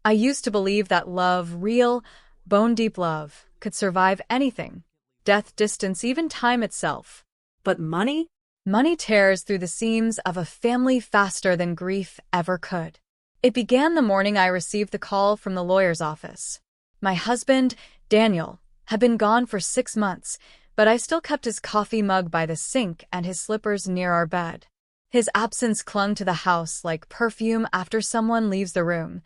I used to believe that love, real, bone-deep love, could survive anything. Death, distance, even time itself. But money? Money tears through the seams of a family faster than grief ever could. It began the morning I received the call from the lawyer's office. My husband, Daniel, had been gone for 6 months, but I still kept his coffee mug by the sink and his slippers near our bed. His absence clung to the house like perfume after someone leaves the room,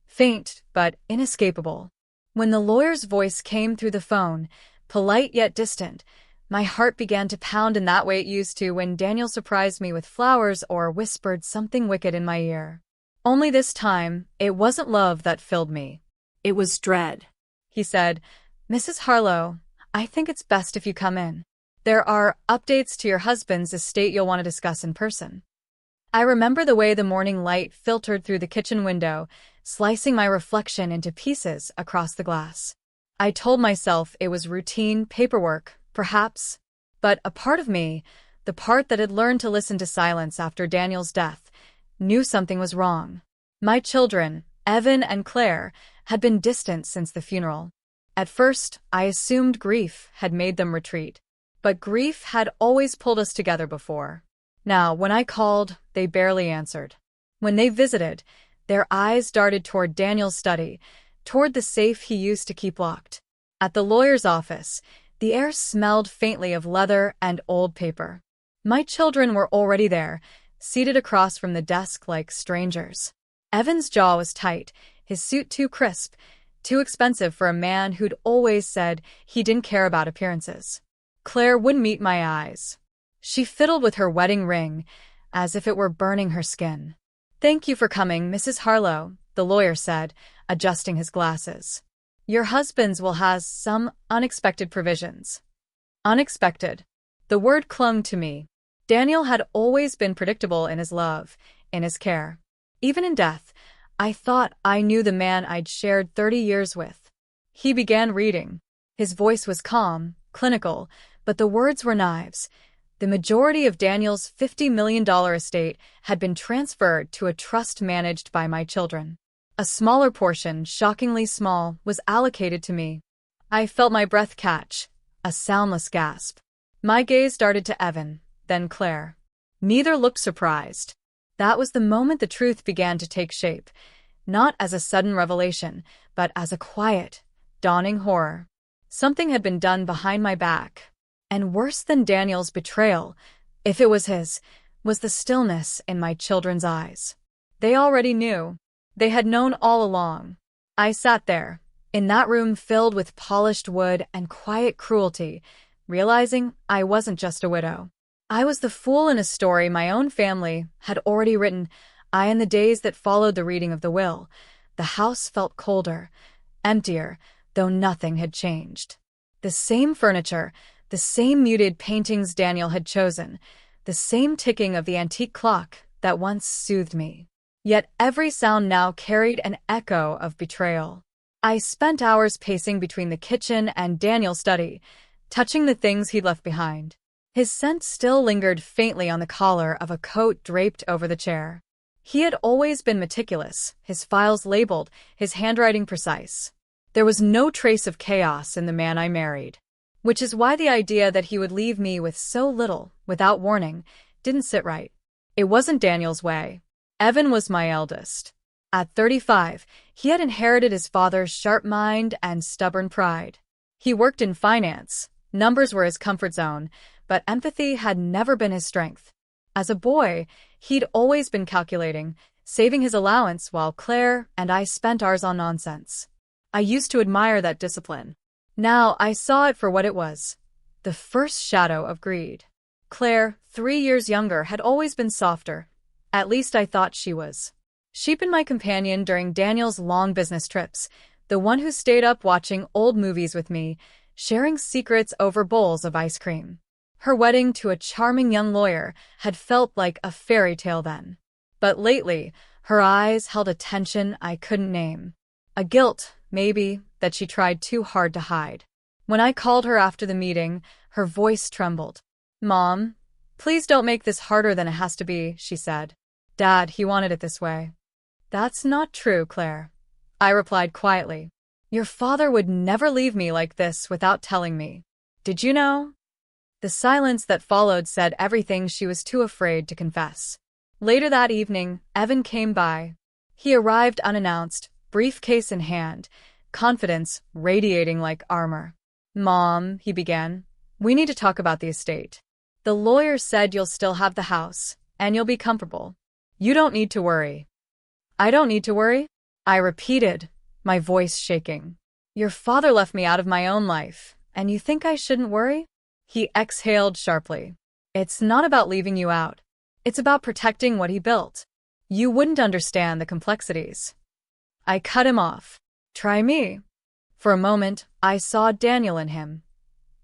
faint but inescapable. When the lawyer's voice came through the phone, polite yet distant, my heart began to pound in that way it used to when Daniel surprised me with flowers or whispered something wicked in my ear. Only this time, it wasn't love that filled me. It was dread. He said, "Mrs. Harlow, I think it's best if you come in. There are updates to your husband's estate you'll want to discuss in person." I remember the way the morning light filtered through the kitchen window, slicing my reflection into pieces across the glass. I told myself it was routine paperwork, perhaps, but a part of me, the part that had learned to listen to silence after Daniel's death, knew something was wrong. My children, Evan and Claire, had been distant since the funeral. At first, I assumed grief had made them retreat. But grief had always pulled us together before. Now, when I called, they barely answered. When they visited, their eyes darted toward Daniel's study, toward the safe he used to keep locked. At the lawyer's office, the air smelled faintly of leather and old paper. My children were already there, seated across from the desk like strangers. Evan's jaw was tight, his suit too crisp, too expensive for a man who'd always said he didn't care about appearances. Claire wouldn't meet my eyes. She fiddled with her wedding ring, as if it were burning her skin. "Thank you for coming, Mrs. Harlow," the lawyer said, adjusting his glasses. "Your husband's will has some unexpected provisions." Unexpected. The word clung to me. Daniel had always been predictable in his love, in his care. Even in death, I thought I knew the man I'd shared 30 years with. He began reading. His voice was calm, clinical, but the words were knives. The majority of Daniel's $50 million estate had been transferred to a trust managed by my children. A smaller portion, shockingly small, was allocated to me. I felt my breath catch, a soundless gasp. My gaze darted to Evan, then Claire. Neither looked surprised. That was the moment the truth began to take shape, not as a sudden revelation, but as a quiet, dawning horror. Something had been done behind my back. And worse than Daniel's betrayal, if it was his, was the stillness in my children's eyes. They already knew. They had known all along. I sat there, in that room filled with polished wood and quiet cruelty, realizing I wasn't just a widow. I was the fool in a story my own family had already written. In the days that followed the reading of the will, the house felt colder, emptier, though nothing had changed. The same furniture, the same muted paintings Daniel had chosen, the same ticking of the antique clock that once soothed me. Yet every sound now carried an echo of betrayal. I spent hours pacing between the kitchen and Daniel's study, touching the things he'd left behind. His scent still lingered faintly on the collar of a coat draped over the chair. He had always been meticulous, his files labeled, his handwriting precise. There was no trace of chaos in the man I married. Which is why the idea that he would leave me with so little, without warning, didn't sit right. It wasn't Daniel's way. Evan was my eldest. At 35, he had inherited his father's sharp mind and stubborn pride. He worked in finance, numbers were his comfort zone, but empathy had never been his strength. As a boy, he'd always been calculating, saving his allowance while Claire and I spent ours on nonsense. I used to admire that discipline. Now I saw it for what it was, the first shadow of greed. Claire, 3 years younger, had always been softer. At least I thought she was. She'd been my companion during Daniel's long business trips, the one who stayed up watching old movies with me, sharing secrets over bowls of ice cream. Her wedding to a charming young lawyer had felt like a fairy tale then. But lately, her eyes held a tension I couldn't name. A guilt, maybe, that she tried too hard to hide. When I called her after the meeting, her voice trembled. "Mom, please don't make this harder than it has to be," she said. "Dad, he wanted it this way." "That's not true, Claire." I replied quietly. Your father would never leave me like this without telling me. Did you know? The silence that followed said everything she was too afraid to confess. Later that evening, Evan came by. He arrived unannounced, briefcase in hand, confidence radiating like armor. Mom, he began, we need to talk about the estate. The lawyer said you'll still have the house, and you'll be comfortable. You don't need to worry. I don't need to worry? I repeated, my voice shaking. Your father left me out of my own life, and you think I shouldn't worry? He exhaled sharply. It's not about leaving you out. It's about protecting what he built. You wouldn't understand the complexities. I cut him off. Try me. For a moment, I saw Daniel in him.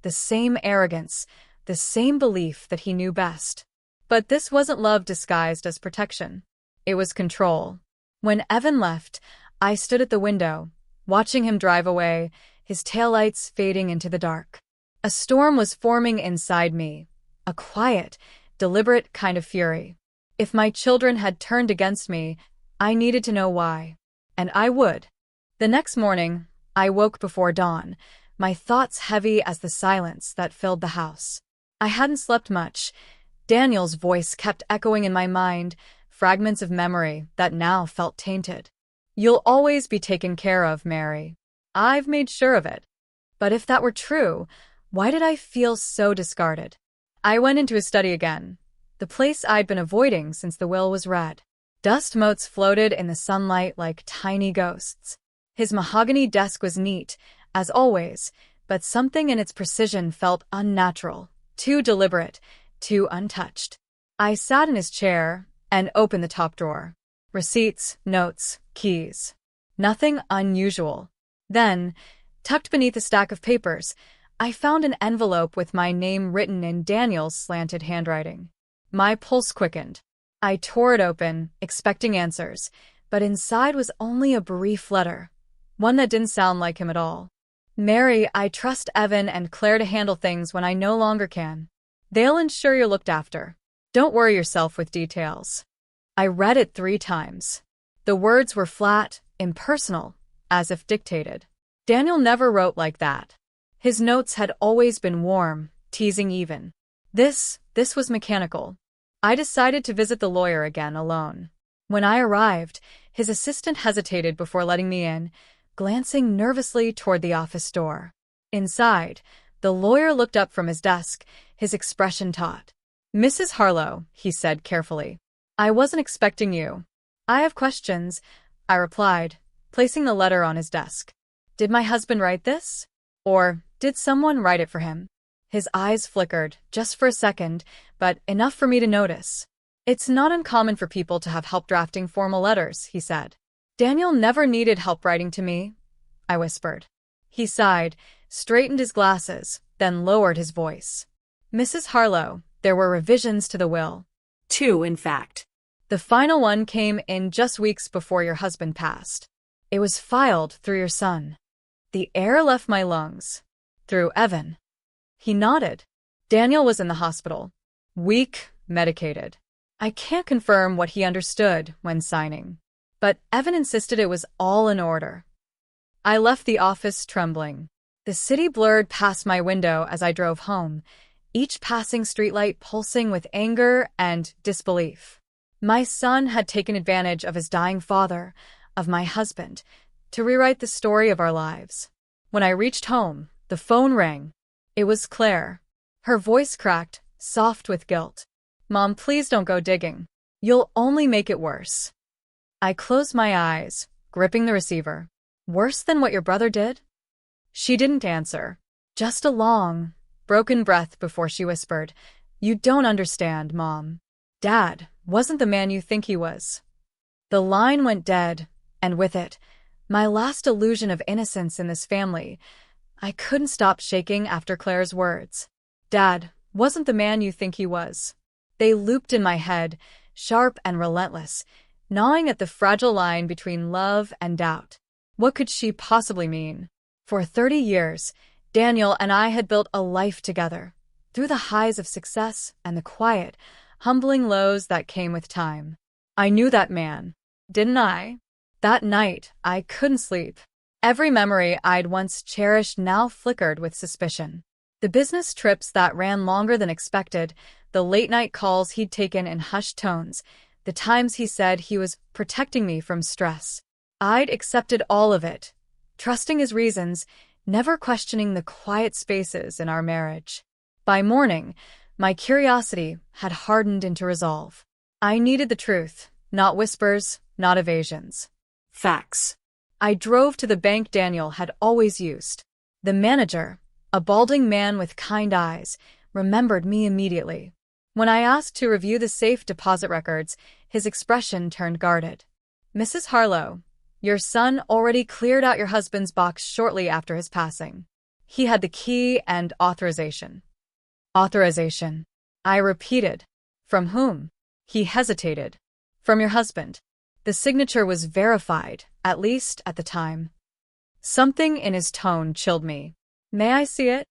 The same arrogance, the same belief that he knew best. But this wasn't love disguised as protection. It was control. When Evan left, I stood at the window, watching him drive away, his taillights fading into the dark. A storm was forming inside me, a quiet, deliberate kind of fury. If my children had turned against me, I needed to know why. And I would. The next morning, I woke before dawn, my thoughts heavy as the silence that filled the house. I hadn't slept much. Daniel's voice kept echoing in my mind, fragments of memory that now felt tainted. You'll always be taken care of, Mary. I've made sure of it. But if that were true, why did I feel so discarded? I went into his study again, the place I'd been avoiding since the will was read. Dust motes floated in the sunlight like tiny ghosts. His mahogany desk was neat, as always, but something in its precision felt unnatural, too deliberate, too untouched. I sat in his chair and opened the top drawer. Receipts, notes, keys. Nothing unusual. Then, tucked beneath a stack of papers, I found an envelope with my name written in Daniel's slanted handwriting. My pulse quickened. I tore it open, expecting answers, but inside was only a brief letter, one that didn't sound like him at all. Mary, I trust Evan and Claire to handle things when I no longer can. They'll ensure you're looked after. Don't worry yourself with details. I read it 3 times. The words were flat, impersonal, as if dictated. Daniel never wrote like that. His notes had always been warm, teasing even. This was mechanical. I decided to visit the lawyer again alone. When I arrived, his assistant hesitated before letting me in, glancing nervously toward the office door. Inside, the lawyer looked up from his desk, his expression taut. Mrs. Harlow, he said carefully. I wasn't expecting you. I have questions, I replied, placing the letter on his desk. Did my husband write this? Or did someone write it for him? His eyes flickered, just for a second, but enough for me to notice. It's not uncommon for people to have help drafting formal letters, he said. Daniel never needed help writing to me, I whispered. He sighed, straightened his glasses, then lowered his voice. Mrs. Harlow, there were revisions to the will. 2, in fact. The final one came in just weeks before your husband passed. It was filed through your son. The air left my lungs. Through Evan. He nodded. Daniel was in the hospital. Weak, medicated. I can't confirm what he understood when signing. But Evan insisted it was all in order. I left the office trembling. The city blurred past my window as I drove home, each passing streetlight pulsing with anger and disbelief. My son had taken advantage of his dying father, of my husband, to rewrite the story of our lives. When I reached home, the phone rang. It was Claire. Her voice cracked, soft with guilt. Mom, please don't go digging. You'll only make it worse. I closed my eyes, gripping the receiver. Worse than what your brother did? She didn't answer. Just a long, broken breath before she whispered, You don't understand, Mom. Dad wasn't the man you think he was. The line went dead, and with it, my last illusion of innocence in this family. I couldn't stop shaking after Claire's words. Dad wasn't the man you think he was. They looped in my head, sharp and relentless, gnawing at the fragile line between love and doubt. What could she possibly mean? For 30 years, Daniel and I had built a life together, through the highs of success and the quiet, humbling lows that came with time. I knew that man, didn't I? That night, I couldn't sleep. Every memory I'd once cherished now flickered with suspicion. The business trips that ran longer than expected, the late-night calls he'd taken in hushed tones, the times he said he was protecting me from stress. I'd accepted all of it, trusting his reasons, never questioning the quiet spaces in our marriage. By morning, my curiosity had hardened into resolve. I needed the truth, not whispers, not evasions. Facts. I drove to the bank Daniel had always used. The manager, a balding man with kind eyes, remembered me immediately. When I asked to review the safe deposit records, his expression turned guarded. "Mrs. Harlow, your son already cleared out your husband's box shortly after his passing. He had the key and authorization." Authorization. I repeated. "From whom?" He hesitated. "From your husband." The signature was verified, at least at the time. Something in his tone chilled me. "May I see it?"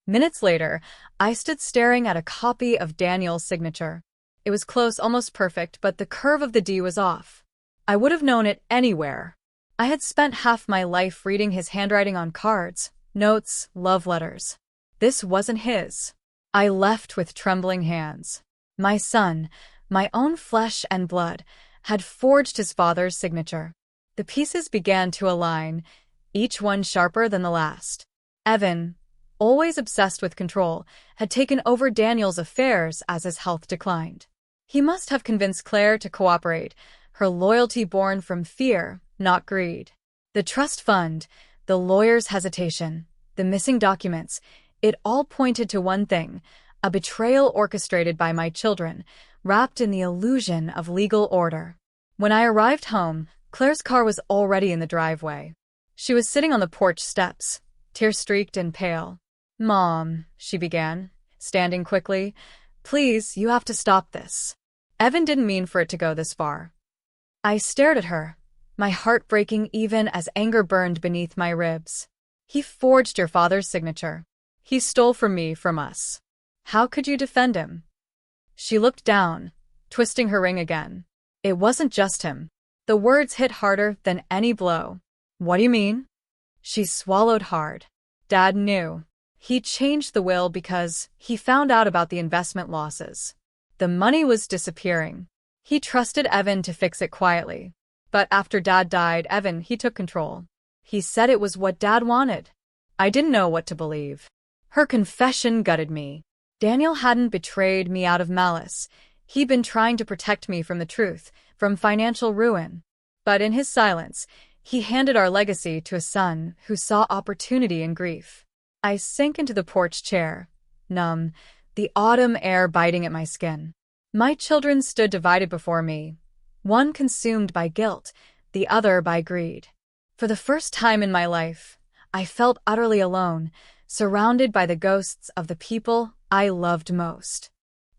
Minutes later, I stood staring at a copy of Daniel's signature. It was close, almost perfect, but the curve of the D was off. I would have known it anywhere. I had spent half my life reading his handwriting on cards, notes, love letters. This wasn't his. I left with trembling hands. My son, my own flesh and blood, had forged his father's signature. The pieces began to align, each one sharper than the last. Evan, always obsessed with control, had taken over Daniel's affairs as his health declined. He must have convinced Claire to cooperate, her loyalty born from fear, not greed. The trust fund, the lawyer's hesitation, the missing documents, it all pointed to one thing: a betrayal orchestrated by my children, wrapped in the illusion of legal order. When I arrived home, Claire's car was already in the driveway. She was sitting on the porch steps, tear-streaked and pale. "Mom," she began, standing quickly, "please, you have to stop this. Evan didn't mean for it to go this far." I stared at her, my heart breaking even as anger burned beneath my ribs. "He forged your father's signature. He stole from me, from us. How could you defend him?" She looked down, twisting her ring again. It wasn't just him. The words hit harder than any blow. "What do you mean?" She swallowed hard. "Dad knew. He changed the will because he found out about the investment losses. The money was disappearing. He trusted Evan to fix it quietly. But after Dad died, he took control. He said it was what Dad wanted." I didn't know what to believe. Her confession gutted me. Daniel hadn't betrayed me out of malice. He'd been trying to protect me from the truth, from financial ruin. But in his silence, he handed our legacy to a son who saw opportunity in grief. I sank into the porch chair, numb, the autumn air biting at my skin. My children stood divided before me, one consumed by guilt, the other by greed. For the first time in my life, I felt utterly alone, surrounded by the ghosts of the people I loved most.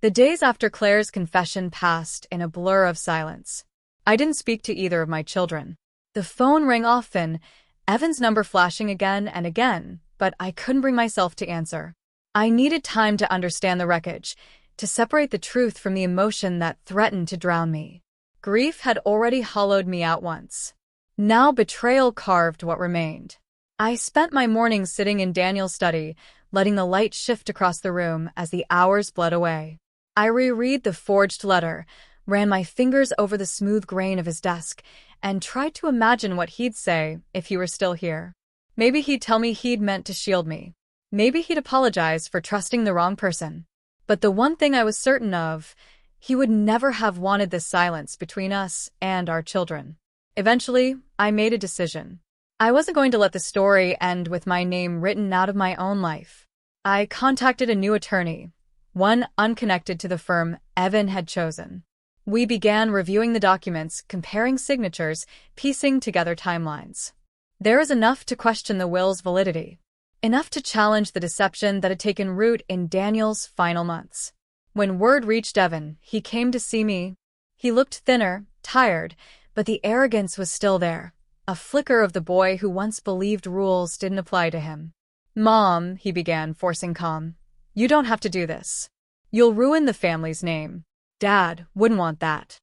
The days after Claire's confession passed in a blur of silence. I didn't speak to either of my children. The phone rang often, Evan's number flashing again and again, but I couldn't bring myself to answer. I needed time to understand the wreckage, to separate the truth from the emotion that threatened to drown me. Grief had already hollowed me out once. Now betrayal carved what remained. I spent my mornings sitting in Daniel's study, letting the light shift across the room as the hours bled away. I reread the forged letter, ran my fingers over the smooth grain of his desk, and tried to imagine what he'd say if he were still here. Maybe he'd tell me he'd meant to shield me. Maybe he'd apologize for trusting the wrong person. But the one thing I was certain of, he would never have wanted this silence between us and our children. Eventually, I made a decision. I wasn't going to let the story end with my name written out of my own life. I contacted a new attorney, one unconnected to the firm Evan had chosen. We began reviewing the documents, comparing signatures, piecing together timelines. There was enough to question the will's validity, enough to challenge the deception that had taken root in Daniel's final months. When word reached Evan, he came to see me. He looked thinner, tired, but the arrogance was still there, a flicker of the boy who once believed rules didn't apply to him. "Mom," he began, forcing calm, "you don't have to do this. You'll ruin the family's name. Dad wouldn't want that."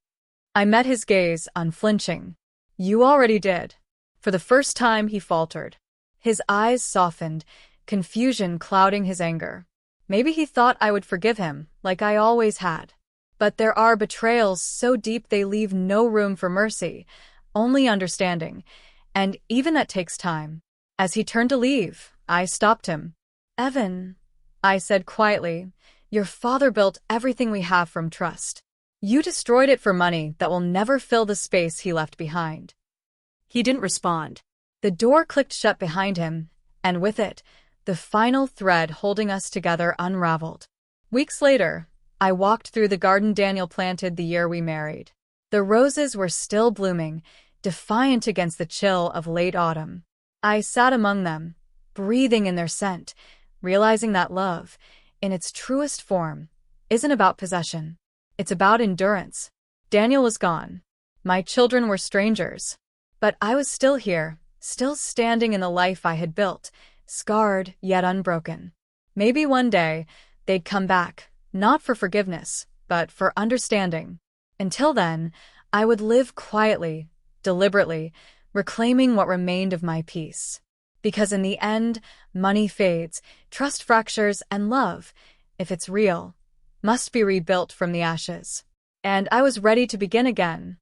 I met his gaze, unflinching. You already did. For the first time, he faltered. His eyes softened, confusion clouding his anger. Maybe he thought I would forgive him, like I always had. But there are betrayals so deep they leave no room for mercy, only understanding. And even that takes time. As he turned to leave, I stopped him. Evan, I said quietly, your father built everything we have from trust. You destroyed it for money that will never fill the space he left behind. He didn't respond. The door clicked shut behind him, and with it, the final thread holding us together unraveled. Weeks later, I walked through the garden Daniel planted the year we married. The roses were still blooming, defiant against the chill of late autumn. I sat among them, breathing in their scent, realizing that love, in its truest form, isn't about possession. It's about endurance. Daniel was gone. My children were strangers. But I was still here, still standing in the life I had built, scarred yet unbroken. Maybe one day, they'd come back, not for forgiveness, but for understanding. Until then, I would live quietly, deliberately, reclaiming what remained of my peace. Because in the end, money fades, trust fractures, and love, if it's real, must be rebuilt from the ashes. And I was ready to begin again,